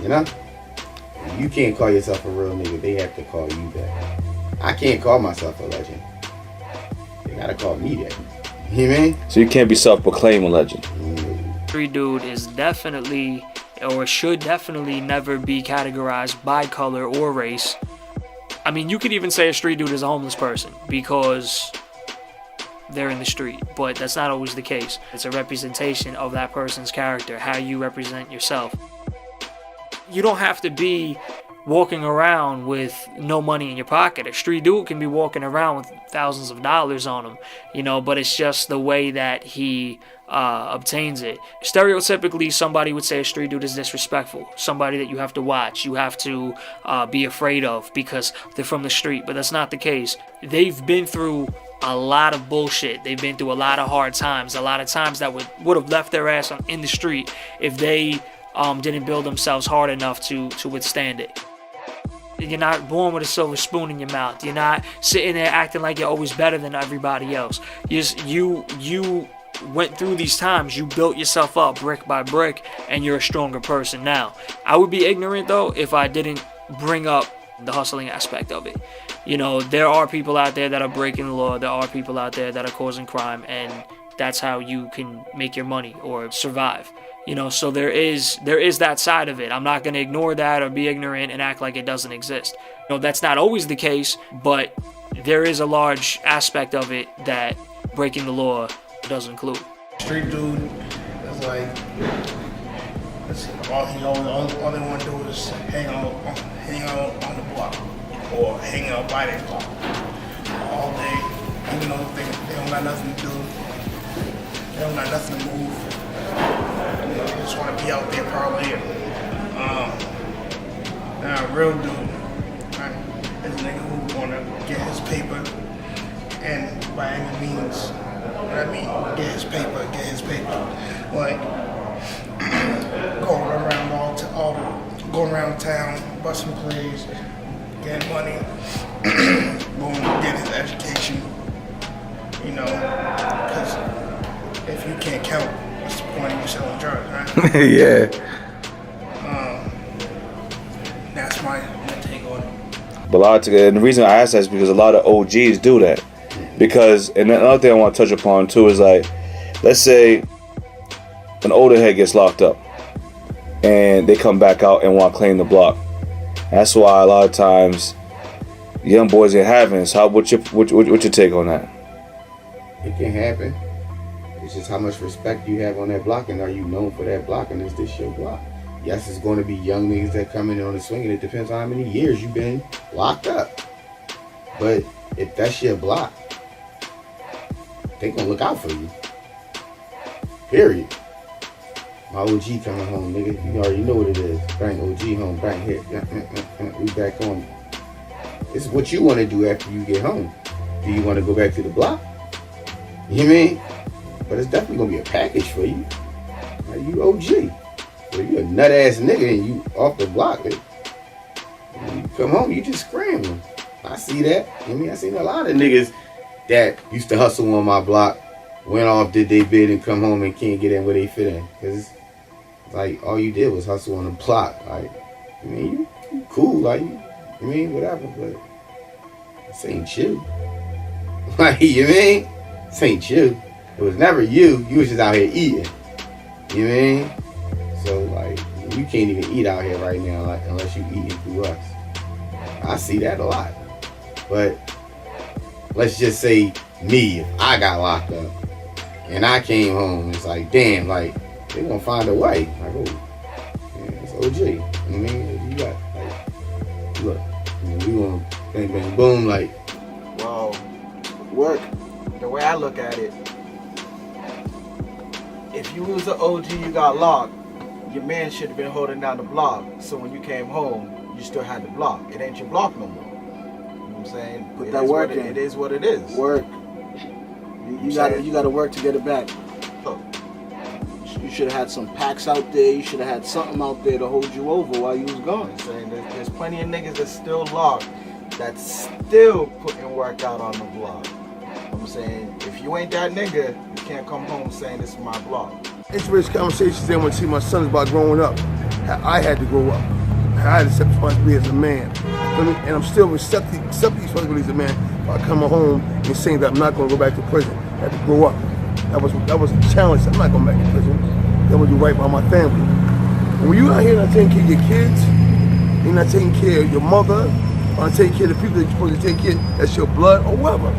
You know? You can't call yourself a real nigga. They have to call you that. I can't call myself a legend. They gotta call me that. You know what I mean? So you can't be self-proclaimed a legend. Street dude is definitely, or should definitely never be categorized by color or race. I mean, you could even say a street dude is a homeless person because they're in the street, but that's not always the case. It's a representation of that person's character, how you represent yourself. You don't have to be walking around with no money in your pocket. A street dude can be walking around with thousands of dollars on him, you know, but it's just the way that he obtains it. Stereotypically, somebody would say a street dude is disrespectful, somebody that you have to watch, you have to be afraid of because they're from the street, but that's not the case. They've been through a lot of bullshit. They've been through a lot of hard times, a lot of times that would have left their ass in the street if they didn't build themselves hard enough to withstand it. You're not born with a silver spoon in your mouth. You're not sitting there acting like you're always better than everybody else. You went through these times. You built yourself up brick by brick, and you're a stronger person now. I would be ignorant, though, if I didn't bring up the hustling aspect of it. You know, there are people out there that are breaking the law. There are people out there that are causing crime, and that's how you can make your money or survive. You know, so there is that side of it. I'm not going to ignore that or be ignorant and act like it doesn't exist. You know, that's not always the case, but there is a large aspect of it that breaking the law does include. Street dude is like, all they want to do is hang out on the block or hang out by their block all day. Even though they don't got nothing to do, they don't got nothing to move. They just want to be out there parlaying. Now, a real dude, right, is a nigga who want to get his paper and by any means, what I mean, get his paper. Like, going around town, busting plays, getting money, going to get his education, you know, because if you can't count, what's the point of you selling drugs, right? Yeah. That's my take on it. But and the reason I ask that is because a lot of OGs do that. Because, and another thing I want to touch upon too is like, let's say an older head gets locked up and they come back out and want to claim the block. That's why a lot of times young boys ain't having it. So what's your take on that? It can happen. It's just how much respect you have on that block, and are you known for that block, and is this your block? Yes, it's going to be young niggas that come in on the swing, and it depends on how many years you've been locked up. But if that's your block, they gonna look out for you. Period. My OG coming home, nigga. You already know what it is. Bring OG home, bring here. We back on. This is what you want to do after you get home. Do you want to go back to the block? You know what I mean? But it's definitely gonna be a package for you. Like, you OG. So you a nut ass nigga and you off the block. Like, when you come home, you just scrambling. I see that. You know what I mean? I seen a lot of niggas that used to hustle on my block, went off, did they bid, and come home and can't get in where they fit in. Because it's like all you did was hustle on the block. Like, I mean, you cool, like, I mean, whatever, but this ain't you. Like, you know what I mean? This ain't you. It was never you. You was just out here eating. You know what I mean? So, like, you can't even eat out here right now, like, unless you eating through us. I see that a lot. But let's just say me, if I got locked up and I came home, it's like, damn, like, they gonna find a way. Like, oh, yeah, it's OG. You know what I mean? You got, like, look, you know, we gonna bang, bang, boom, like. Well, work, the way I look at it, if you was an OG, you got locked, your man should have been holding down the block. So when you came home, you still had the block. It ain't your block no more. I'm saying, put that work in. It is what it is. Work. You gotta work to get it back. You should have had some packs out there. You should have had something out there to hold you over while you was gone. I'm saying there's plenty of niggas that's still locked, that's still putting work out on the block. I'm saying, if you ain't that nigga, you can't come home saying this is my block. Inspirational conversations there when I see my sons about growing up. I had to grow up. I had to accept responsibility as a man. And I'm still accepting responsibility as a man. If I come home and saying that I'm not going to go back to prison, I had to grow up. That was a challenge. I'm not going back to prison. That was do right by my family. And when you're out here not taking care of your kids, you're not taking care of your mother, or not taking care of the people that you're supposed to take care of, that's your blood or whatever.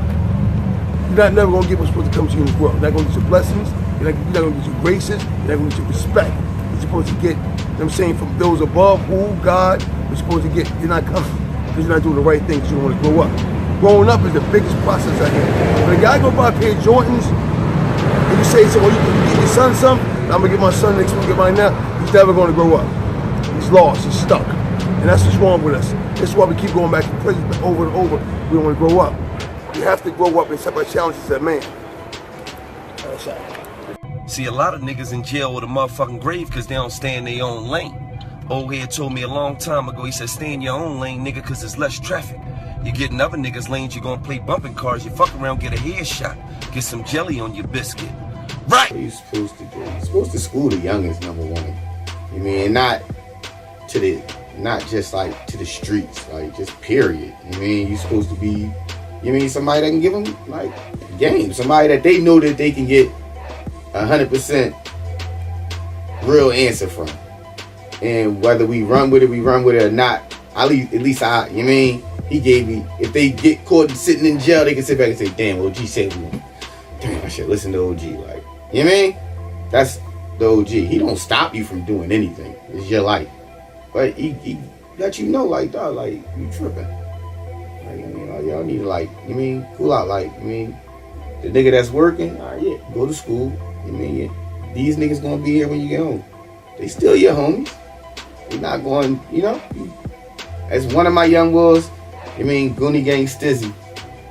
You're never going to get what's supposed to come to you in this world. You're not going to get your blessings. You're not going to get your graces. You're not going to get your respect. You're supposed to get, you know what I'm saying, from those above, who God you're supposed to get. You're not coming because you're not doing the right thing because you don't want to grow up. Growing up is the biggest process I have. When a guy go buy a pair of Jordans, and you say, so, well, you can get your son some, I'm going to get my son next week, get mine now, he's never going to grow up. He's lost, he's stuck. And that's what's wrong with us. That's why we keep going back to prison over and over. We don't want to grow up. You have to grow up and accept our challenges as a man. See, a lot of niggas in jail with a motherfucking grave because they don't stay in their own lane. Old head told me a long time ago, he said, stay in your own lane, nigga, because there's less traffic. You get in other niggas' lanes, you're gonna play bumping cars, you fuck around, get a headshot, get some jelly on your biscuit. Right! What are you supposed to do? You're supposed to school the youngest, number one. You mean, not just like to the streets, like just period. You mean, you're supposed to be, you mean, somebody that can give them like game, somebody that they know that they can get 100% real answer from. And whether we run with it or not, at least I, you mean, he gave me, if they get caught sitting in jail, they can sit back and say, damn, OG said we won. Damn, I should listen to OG. Like, you know what I mean? That's the OG. He don't stop you from doing anything. It's your life. But he let you know, like, dog, like, you tripping. Like, I mean, y'all need to, like, you mean, cool out. Like, I mean, the nigga that's working, all right, yeah, go to school. You mean, yeah, these niggas gonna be here when you get home. They still your homies. You're not going, you know. As one of my young boys, I mean, Goonie Gang Stizzy.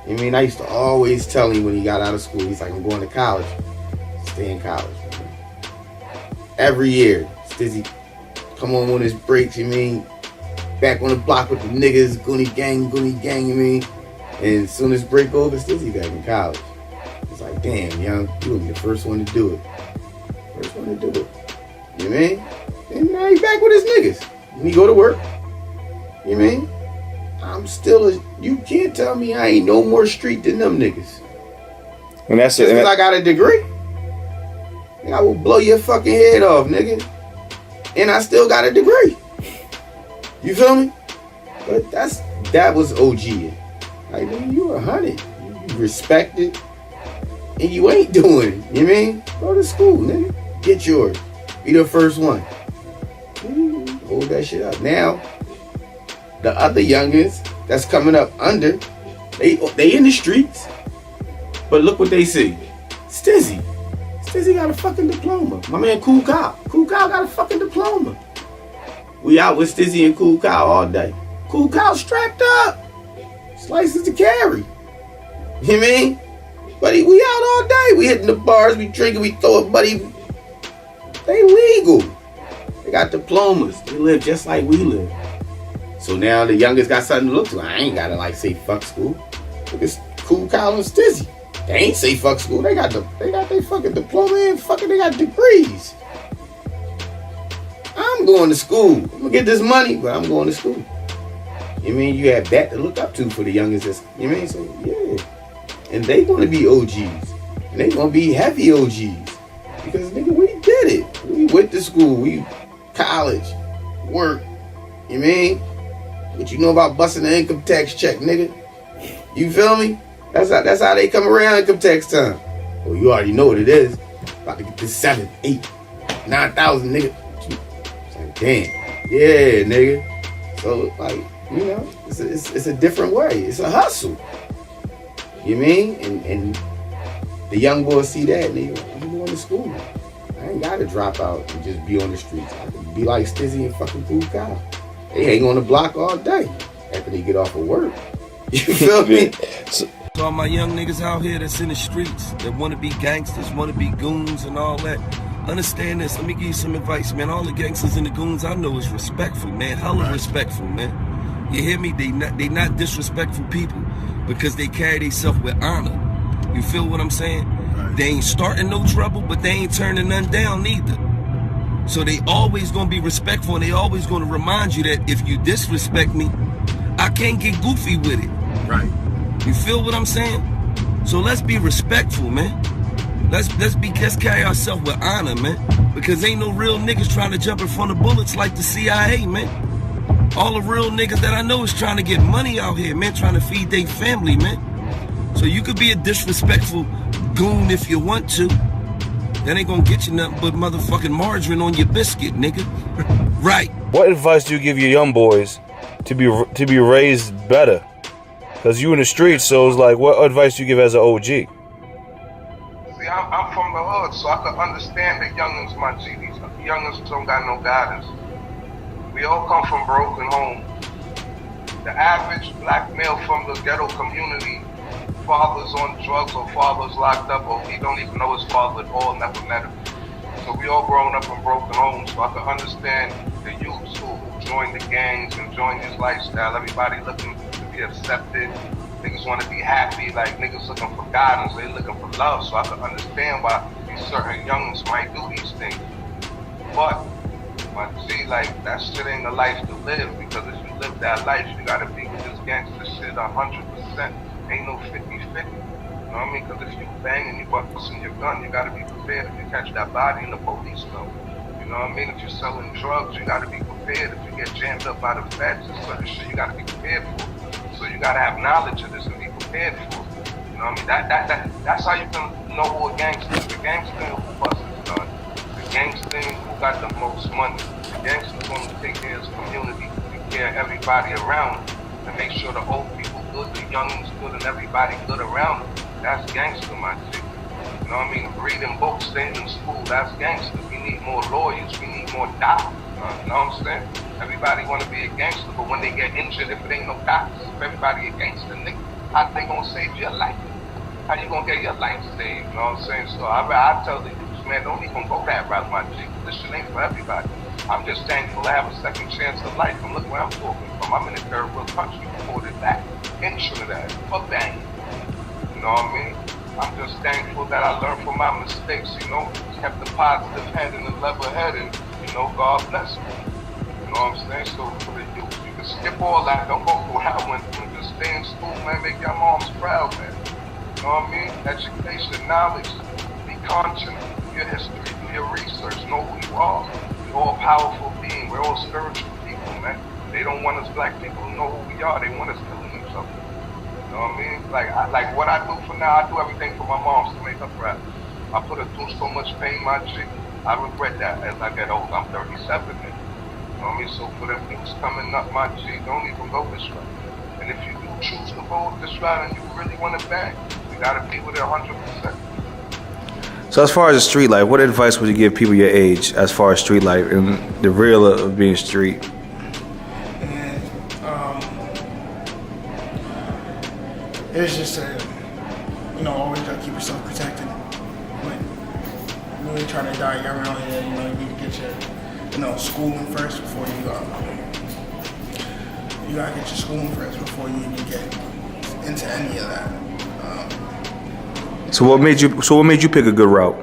I mean, I used to always tell him when he got out of school, he's like, I'm going to college. Stay in college. Man. Every year, Stizzy come on his breaks, you mean, back on the block with the niggas, Goonie Gang, you mean. And as soon as break over, Stizzy back in college. It's like, damn, young, you will be the first one to do it. First one to do it. You know what I mean? And now he back with his niggas. When he go to work, you know what I mean? I'm still you can't tell me I ain't no more street than them niggas. And that's just because I got a degree. And I will blow your fucking head off, nigga. And I still got a degree. You feel me? But that was OG. Like, man, you 100. You respect it. And you ain't doing it. You know what I mean? Go to school, nigga. Get yours. Be the first one. Hold that shit up. Now, the other youngins that's coming up under, they in the streets. But look what they see. Stizzy. Stizzy got a fucking diploma. My man Cool Cow. Cool Cow got a fucking diploma. We out with Stizzy and Cool Cow all day. Cool Cow strapped up. Slices to carry. You know what I mean? Buddy, we out all day. We hitting the bars, we drinking, we throw it, buddy. They legal. They got diplomas. They live just like we live. So now the youngest got something to look to. I ain't gotta like say fuck school. Look at Cool Cow and Stizzy. They ain't say fuck school. They got their fucking diploma and they got degrees. I'm going to school. I'm gonna get this money, but I'm going to school. You mean you have that to look up to for the youngest? You mean so yeah. And they gonna be OGs. And they gonna be heavy OGs. Because nigga, we did it. We went to school. We college, work. You mean? What you know about busting an income tax check, nigga? You feel me? That's how they come around income tax time. Well, you already know what it is. About to get this 7, 8, 9,000, nigga. It's like, damn. Yeah, nigga. So, like, you know, it's a different way. It's a hustle. You mean? And the young boys see that and they go, I'm going to school. I ain't got to drop out and just be on the streets. I can be like Stizzy and fucking Cool Cow. They hang on the block all day after they get off of work. You feel me? So all my young niggas out here that's in the streets, that want to be gangsters, want to be goons and all that, understand this. Let me give you some advice, man. All the gangsters and the goons I know is respectful, man. Hella respectful, man. You hear me? They not disrespectful people because they carry themselves with honor. You feel what I'm saying? They ain't starting no trouble, but they ain't turning none down neither. So they always gonna be respectful, and they always gonna remind you that if you disrespect me, I can't get goofy with it. Right. You feel what I'm saying? So let's be respectful, man. Let's carry ourselves with honor, man. Because ain't no real niggas trying to jump in front of bullets like the CIA, man. All the real niggas that I know is trying to get money out here, man, trying to feed their family, man. So you could be a disrespectful goon if you want to. That ain't gonna get you nothing but motherfucking margarine on your biscuit, nigga. Right. What advice do you give your young boys to be raised better? Because you in the streets, so it's like, what advice do you give as an OG? See, I'm from the hood, so I can understand the youngins, my G. These youngins don't got no guidance. We all come from broken homes. The average black male from the ghetto community, father's on drugs or father's locked up or he don't even know his father at all, never met him. So we all grown up in broken homes, so I can understand the youths who join the gangs and join this lifestyle. Everybody looking to be accepted. Niggas want to be happy, like niggas looking for guidance, they looking for love. So I can understand why these certain youngins might do these things. But my G, like, that shit ain't a life to live, because if you live that life, you gotta be with this gangster shit 100%. Ain't no 50-50. You know what I mean? Because if you bang and you busting your gun, you gotta be prepared if you catch that body and the police know. You know what I mean? If you're selling drugs, you gotta be prepared. If you get jammed up by the feds and certain shit, you gotta be prepared for. So you gotta have knowledge of this and be prepared for it. You know what I mean? That's how you can know who a gangster is. The gangster who busts his gun. The gangster who got the most money. The gangster's gonna take care of his community, take care of everybody around him, and make sure the old people good, the youngins good, and everybody good around them. That's gangster, my G. You know what I mean? Reading books, staying in school, that's gangster. We need more lawyers, we need more doctors. You know what I'm saying? Everybody want to be a gangster, but when they get injured, if it ain't no doctors, if everybody a gangster, nigga, how they gonna save your life? How you gonna get your life saved? You know what I'm saying? So I tell the youth, man, don't even go that route, my G. This shit ain't for everybody. I'm just thankful to have a second chance of life. And look where I'm talking from. I'm in a third world country before that, in Trinidad, fuck bang. You know what I mean? I'm just thankful that I learned from my mistakes, you know, kept the positive head and the level head, and, you know, God bless me. You know what I'm saying? So for the youth, you can skip all that. Don't go through how I went through. Just stay in school, man. Make your moms proud, man. You know what I mean? Education, knowledge, be conscious, do your history, do your research, know who you are. We're all powerful beings. We're all spiritual people, man. They don't want us black people to know who we are. They want us killing each other. You know what I mean? Like what I do for now, I do everything for my moms to make her proud. I put her through so much pain, my G. I regret that as I get old. I'm 37 now. You know what I mean? So for them things coming up, my G, don't even go this route. And if you do choose to go this route and you really want to bang, you gotta be with it 100%. So as far as the street life, what advice would you give people your age as far as street life and the real of being street? And it's just always gotta keep yourself protected. Like, you really trying to die young out here, you need to get your, schooling first before you gotta get your schooling first before you even get into any of that. So what made you pick a good route?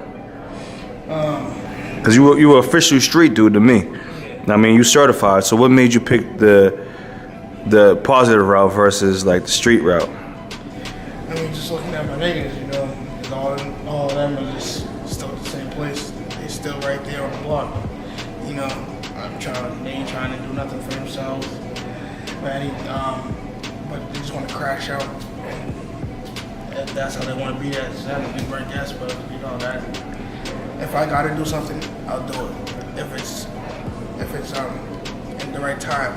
Cause you were official street dude to me. I mean, you certified. So what made you pick the positive route versus like the street route? I mean, just looking at my niggas, all of them are just still at the same place. They still right there on the block. They ain't trying to do nothing for themselves. But they just want to crash out. If that's how they want to be, that's a big break gas, but that if I gotta do something, I'll do it. If it's in the right time,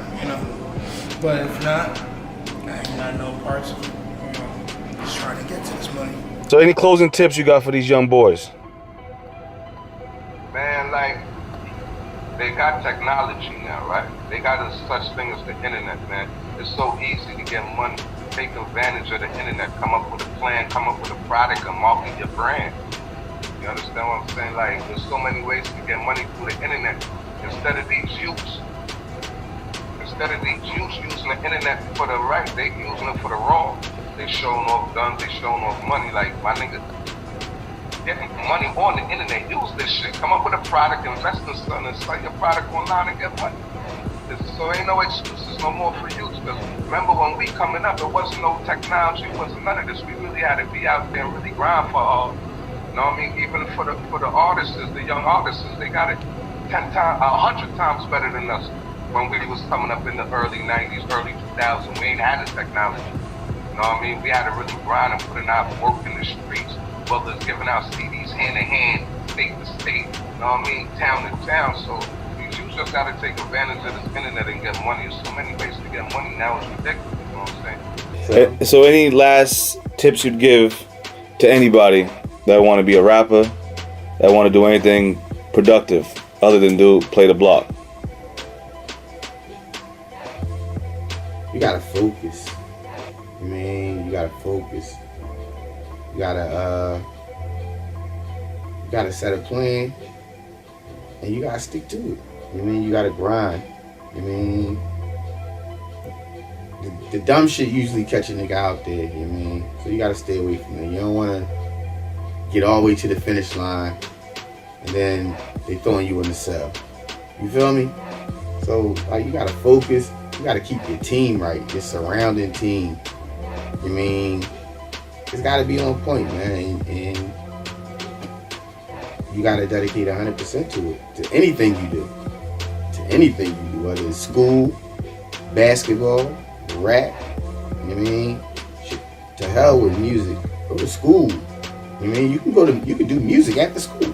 But if not, I ain't got no parts of just trying to get to this money. So any closing tips you got for these young boys? Man, like, they got technology now, right? They got such thing as the internet, man. It's so easy to get money. Take advantage of the internet, come up with a plan, come up with a product, and market your brand. You understand what I'm saying? Like, there's so many ways to get money through the internet. Instead of these youths using the internet for the right, they using it for the wrong. They showing off guns, they showing off money. Like, my nigga, getting money on the internet. Use this shit. Come up with a product, invest in something, and sell your product online and get money. So ain't no excuses no more for you. Because remember when we coming up, there wasn't no technology, it wasn't none of this. We really had to be out there and really grind for you know what I mean? Even for the artists, the young artists, they got it 100 times better than us when we was coming up in the early 90s, early 2000s. We ain't had the technology. You know what I mean? We had to really grind and put in our work in the streets, whether it's giving out CDs hand to hand, state to state, you know what I mean? Town to town. So you just got to take advantage of this internet and get money. There's so many ways to get money now, it's ridiculous. You know what I'm saying? So any last tips you'd give to anybody that want to be a rapper, that want to do anything productive other than play the block? You gotta focus. I mean, you gotta focus. You gotta set a plan, and you gotta stick to it. I mean, you gotta grind. I mean, the dumb shit usually catch a nigga out there. You know what I mean? So you gotta stay away from it. You don't wanna get all the way to the finish line, and then they throwing you in the cell. You feel me? So like, you gotta focus. You gotta keep your team right, your surrounding team. I mean, it's gotta be on point, man, and you gotta dedicate 100% to it, to anything you do. To anything you do, whether it's school, basketball, rap, you know what I mean? Shit, to hell with music. Go to school. You know what I mean? You can do music after school. You know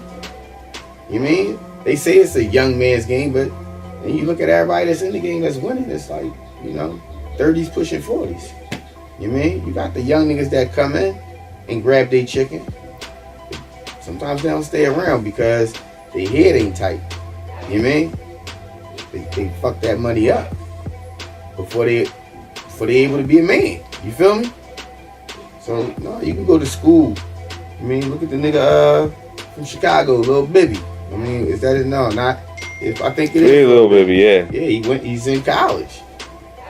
what I mean? They say it's a young man's game, but then you look at everybody that's in the game that's winning, it's like, you know, 30s pushing 40s. You know what I mean? You got the young niggas that come in and grab their chicken. Sometimes they don't stay around because their head ain't tight. You know what I mean? They fuck that money up before they able to be a man. You feel me? So no, you can go to school. I mean, look at the nigga from Chicago, Lil Bibby. I mean, is that it? No, not. If I think it is. Hey, Lil Bibby, yeah. Yeah, he's in college.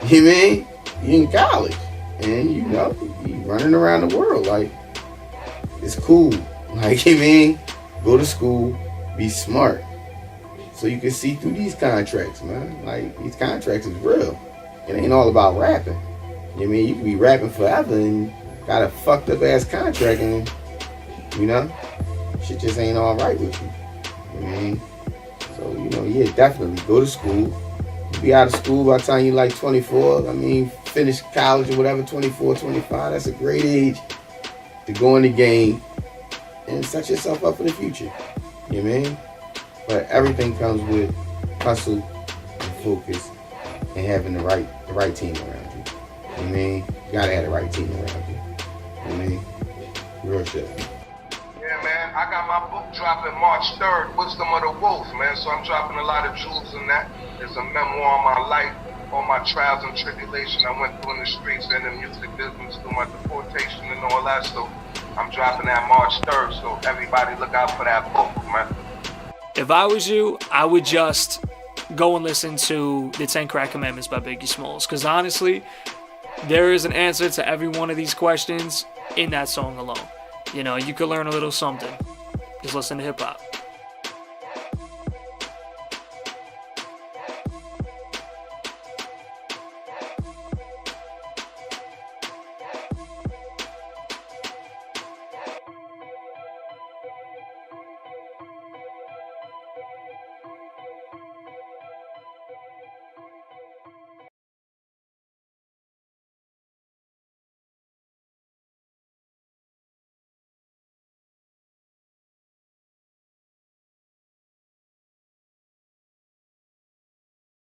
You know what I mean? He in college. And you know, he running around the world. Like, it's cool. Like, you know what I mean? Go to school, be smart. So you can see through these contracts, man. Like, these contracts is real. It ain't all about rapping. You know what I mean? You can be rapping forever and got a fucked up ass contract and, you know, shit just ain't all right with you. You know what I mean? So, you know, yeah, definitely go to school. You be out of school by the time you're like 24. I mean, finish college or whatever, 24, 25. That's a great age to go in the game and set yourself up for the future. You know what I mean? But everything comes with hustle and focus and having the right team around you. You know what I mean? You gotta have the right team around you. You know what I mean? Real shit. Yeah, man, I got my book dropping March 3rd, Wisdom of the Wolf, man. So I'm dropping a lot of jewels in that. It's a memoir of my life, all my trials and tribulations I went through in the streets and the music business, through my deportation and all that. So I'm dropping that March 3rd, so everybody look out for that book, man. If I was you, I would just go and listen to the 10 Crack Commandments by Biggie Smalls. Because honestly, there is an answer to every one of these questions in that song alone. You know, you could learn a little something. Just listen to hip hop.